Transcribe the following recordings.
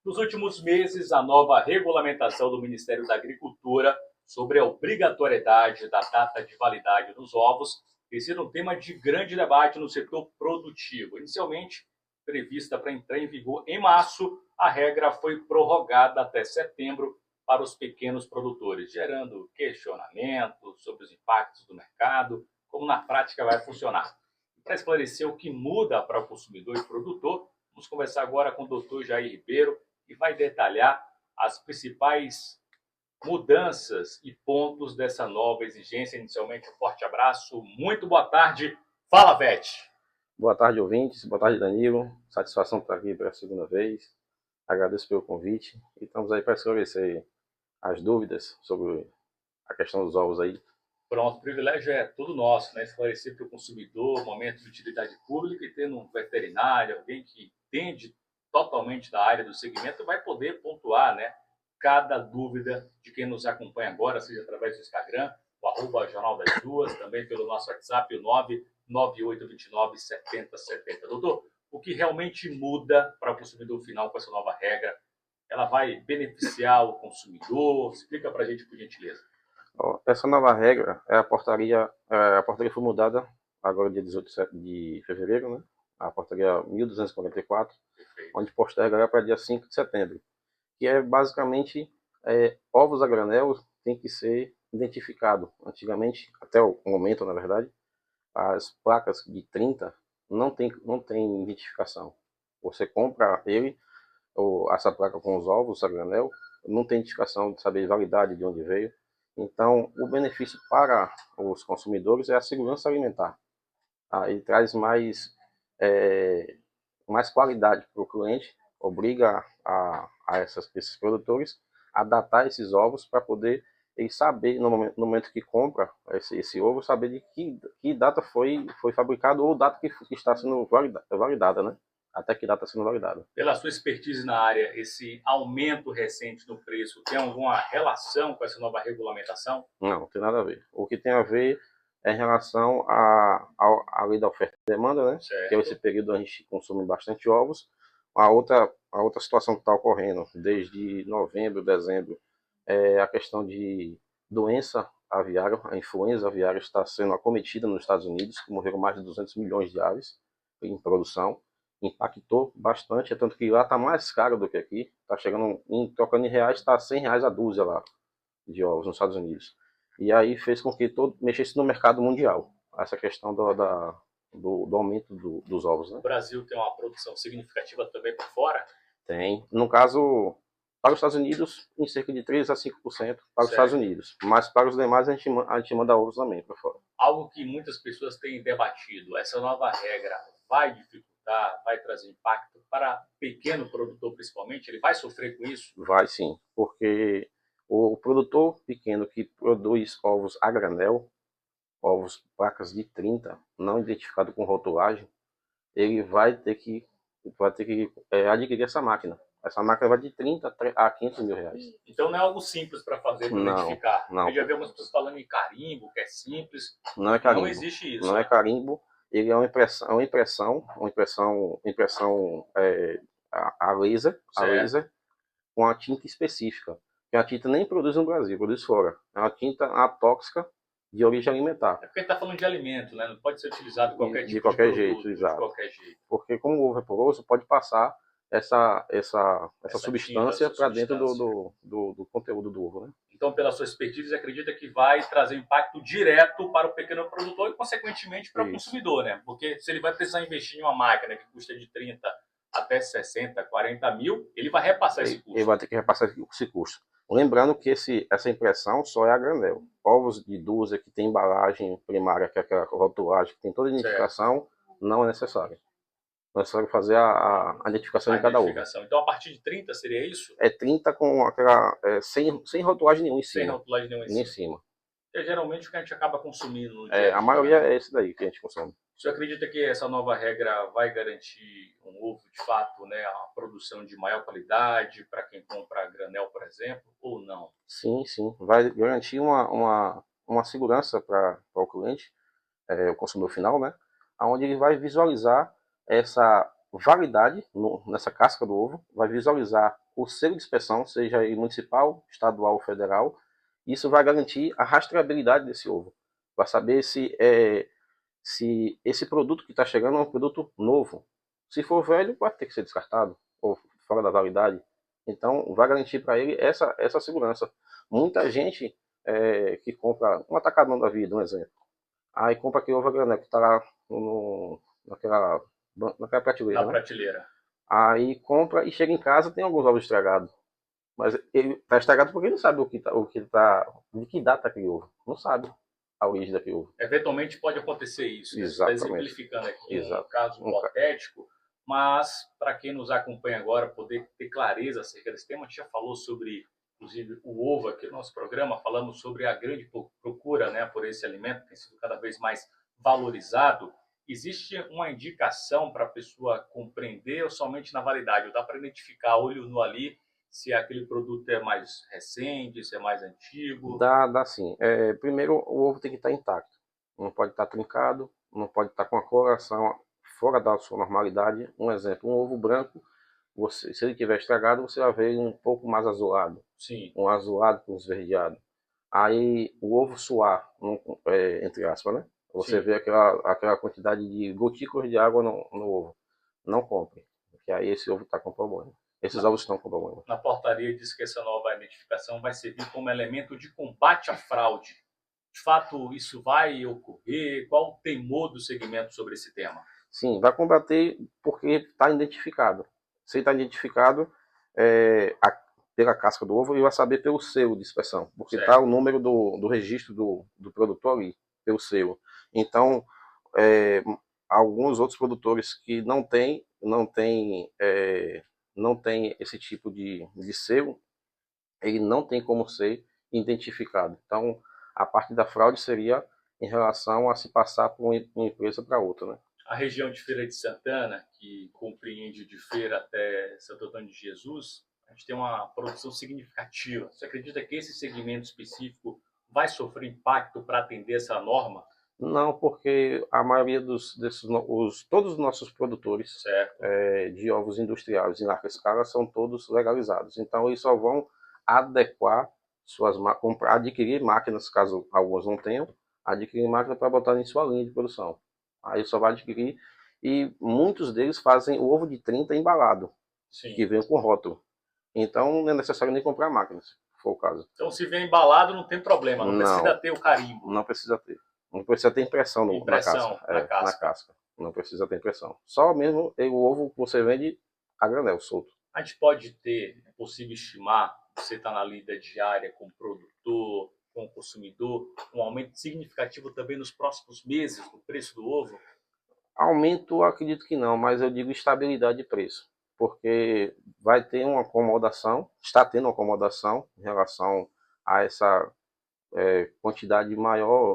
Nos últimos meses, a nova regulamentação do Ministério da Agricultura sobre a obrigatoriedade da data de validade dos ovos tem sido um tema de grande debate no setor produtivo. Inicialmente prevista para entrar em vigor em março, a regra foi prorrogada até setembro para os pequenos produtores, gerando questionamentos sobre os impactos do mercado, como na prática vai funcionar. Para esclarecer o que muda para o consumidor e produtor, vamos conversar agora com o Dr. Jair Ribeiro, que vai detalhar as principais mudanças e pontos dessa nova exigência. Inicialmente, um forte abraço, muito boa tarde. Fala, Vete! Boa tarde, ouvintes. Boa tarde, Danilo. Satisfação estar aqui pela segunda vez. Agradeço pelo convite e estamos aí para esclarecer as dúvidas sobre a questão dos ovos aí. Pronto, o privilégio é todo nosso, né? Esclarecer para o consumidor, momento de utilidade pública, e tendo um veterinário, alguém que entende totalmente da área do segmento, vai poder pontuar, né, cada dúvida de quem nos acompanha agora, seja através do Instagram, o @Jornal das Duas, também pelo nosso WhatsApp, o 998297070. Doutor, o que realmente muda para o consumidor final com essa nova regra? Ela vai beneficiar o consumidor? Explica para a gente, por gentileza. Essa nova regra a portaria foi mudada agora dia 18 de fevereiro, né? A portaria 1244, onde posterga para dia 5 de setembro, que é basicamente ovos a granel tem que ser identificado. Antigamente, até o momento, na verdade, as placas de 30 não tem identificação. Você compra ele, ou essa placa com os ovos a granel, não tem identificação de saber validade de onde veio. Então, o benefício para os consumidores é a segurança alimentar. Ele traz mais qualidade para o cliente, obriga esses produtores a datar esses ovos para poder ele saber, no momento que compra esse ovo, saber de que data foi fabricado ou data que está sendo validada, né? Até que data está sendo validada. Pela sua expertise na área, esse aumento recente no preço tem alguma relação com essa nova regulamentação? Não tem nada a ver. O que tem a ver é em relação à lei da oferta e demanda, né? Certo. Que é esse período a gente consome bastante ovos. A outra situação que está ocorrendo desde novembro, dezembro, é a questão de doença aviária. A influenza aviária está sendo acometida nos Estados Unidos, que morreram mais de 200 milhões de aves em produção. Impactou bastante, é tanto que lá está mais caro do que aqui. Está chegando, trocando em reais, está R$100 a dúzia lá de ovos nos Estados Unidos. E aí fez com que mexesse no mercado mundial, essa questão do aumento dos ovos, né? O Brasil tem uma produção significativa também por fora? Tem. No caso, para os Estados Unidos, em cerca de 3 a 5% para os Estados Unidos. Mas para os demais, a gente manda ovos também para fora. Algo que muitas pessoas têm debatido, essa nova regra vai dificultar, vai trazer impacto para o pequeno produtor principalmente? Ele vai sofrer com isso? Vai sim, porque o produtor pequeno que produz ovos a granel, ovos placas de 30, não identificado com rotulagem, ele vai ter que adquirir essa máquina. Essa máquina vai de 30 a 500 mil reais. Então não é algo simples para fazer, para identificar. Não. Eu já vi algumas pessoas falando em carimbo, que é simples. Não é carimbo. Não existe isso. Não é carimbo. Ele é uma impressão a laser, com a tinta específica. Que a tinta nem produz no Brasil, produz fora. É uma tinta atóxica de origem alimentar. É porque a gente está falando de alimento, né? Não pode ser utilizado qualquer tipo de qualquer produto, jeito, exato. De qualquer jeito. Porque como o ovo é poroso, pode passar essa substância para dentro do conteúdo do ovo, né? Então, pela sua expertise, acredita que vai trazer impacto direto para o pequeno produtor e, consequentemente, para o consumidor, né? Porque se ele vai precisar investir em uma máquina que custa de 30 até 60, 40 mil, ele vai repassar esse custo. Ele vai ter que repassar esse custo. Lembrando que essa impressão só é a granel. Ovos de dúzia que tem embalagem primária, que é aquela rotulagem, que tem toda a identificação, não é necessário. É necessário fazer a identificação de cada ovo. Então, a partir de 30 seria isso? É 30 com aquela sem rotulagem nenhuma em cima. Sem rotulagem nenhuma em cima. É geralmente o que a gente acaba consumindo no dia a dia. A maioria é esse daí que a gente consome. O senhor acredita que essa nova regra vai garantir um ovo, de fato, né, a produção de maior qualidade para quem compra granel, por exemplo, ou não? Sim. Vai garantir uma segurança para o cliente, o consumidor final, né? Onde ele vai visualizar essa validade nessa casca do ovo, vai visualizar o selo de inspeção, seja ele municipal, estadual ou federal. Isso vai garantir a rastreabilidade desse ovo. Vai saber se esse produto que está chegando é um produto novo. Se for velho, vai ter que ser descartado ou fora da validade. Então, vai garantir para ele essa segurança. Muita gente que compra um atacadão da vida, um exemplo. Aí compra aquele ovo a granel que está lá naquela prateleira. Na prateleira. Aí compra e chega em casa tem alguns ovos estragados. Mas ele está estragado porque ele não sabe de que data aquele ovo. Não sabe a origem daquele ovo. Eventualmente pode acontecer isso. Exatamente. Está exemplificando aqui Exato. um caso hipotético, mas para quem nos acompanha agora poder ter clareza acerca desse tema, a gente já falou sobre, inclusive, o ovo aqui no nosso programa, falamos sobre a grande procura, né, por esse alimento, que tem sido cada vez mais valorizado. Existe uma indicação para a pessoa compreender ou somente na validade? Ou dá para identificar olho nu ali se aquele produto é mais recente, se é mais antigo? Dá sim. Primeiro, o ovo tem que estar intacto. Não pode estar trincado, não pode estar com a coloração fora da sua normalidade. Um exemplo, um ovo branco, se ele tiver estragado, você vai ver ele um pouco mais azulado. Sim. Um azulado com esverdeado. Aí, o ovo suar, entre aspas, né? Você vê aquela quantidade de gotículas de água no ovo. Não compre, porque aí esse ovo está com problema. Esses ovos estão com problema. Na portaria diz que essa nova identificação vai servir como elemento de combate à fraude. De fato, isso vai ocorrer? Qual o temor do segmento sobre esse tema? Sim, vai combater porque está identificado. Se está identificado pela casca do ovo, ele vai saber pelo selo de inspeção, porque está o número do registro do produtor ali, pelo selo. Então, alguns outros produtores que não têm esse tipo de selo, ele não tem como ser identificado. Então, a parte da fraude seria em relação a se passar por uma empresa para outra, né? A região de Feira de Santana, que compreende de Feira até Santo Antônio de Jesus, a gente tem uma produção significativa. Você acredita que esse segmento específico vai sofrer impacto para atender essa norma? Não, porque a maioria todos os nossos produtores de ovos industriais em larga escala são todos legalizados. Então, eles só vão adequar adquirir máquinas, caso alguns não tenham, adquirir máquina para botar em sua linha de produção. Aí só vai adquirir, e muitos deles fazem o ovo de 30 embalado, que vem com rótulo. Então não é necessário nem comprar máquinas, se for o caso. Então se vem embalado não tem problema, não precisa ter o carimbo. Não precisa ter. Não precisa ter impressão na casca. Não precisa ter impressão. Só mesmo o ovo que você vende a granel, solto. A gente pode ter, é possível estimar, você está na lida diária com o produtor, com o consumidor, um aumento significativo também nos próximos meses do preço do ovo? Aumento, acredito que não, mas eu digo estabilidade de preço, porque vai ter uma acomodação, está tendo uma acomodação em relação a essa quantidade maior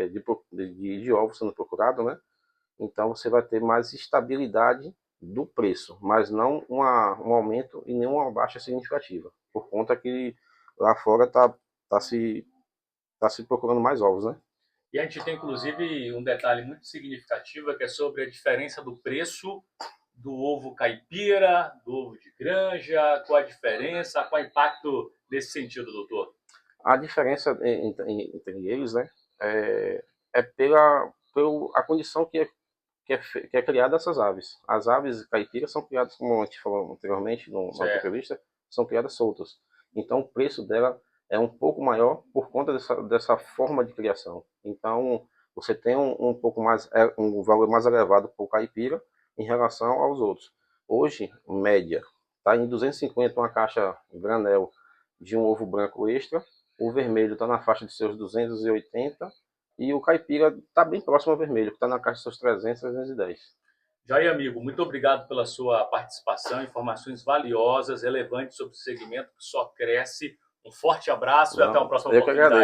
de ovos sendo procurado, né? Então você vai ter mais estabilidade do preço, mas não um aumento e nem uma baixa significativa, por conta que lá fora tá se procurando mais ovos, né? E a gente tem, inclusive, um detalhe muito significativo, que é sobre a diferença do preço do ovo caipira, do ovo de granja, qual a diferença, qual o impacto nesse sentido, doutor? A diferença entre eles, né, é pela condição que é criada essas aves. As aves caipiras são criadas, como a gente falou anteriormente na outra entrevista, são criadas soltas. Então o preço dela é um pouco maior por conta dessa forma de criação. Então você tem um valor mais elevado para o caipira em relação aos outros. Hoje, média, está em 250 uma caixa granel de um ovo branco extra, o vermelho está na faixa de seus 280 e o caipira está bem próximo ao vermelho, que está na caixa de seus 300, 310. Jair, amigo, muito obrigado pela sua participação, informações valiosas, relevantes sobre o segmento que só cresce. Um forte abraço e até uma próxima oportunidade.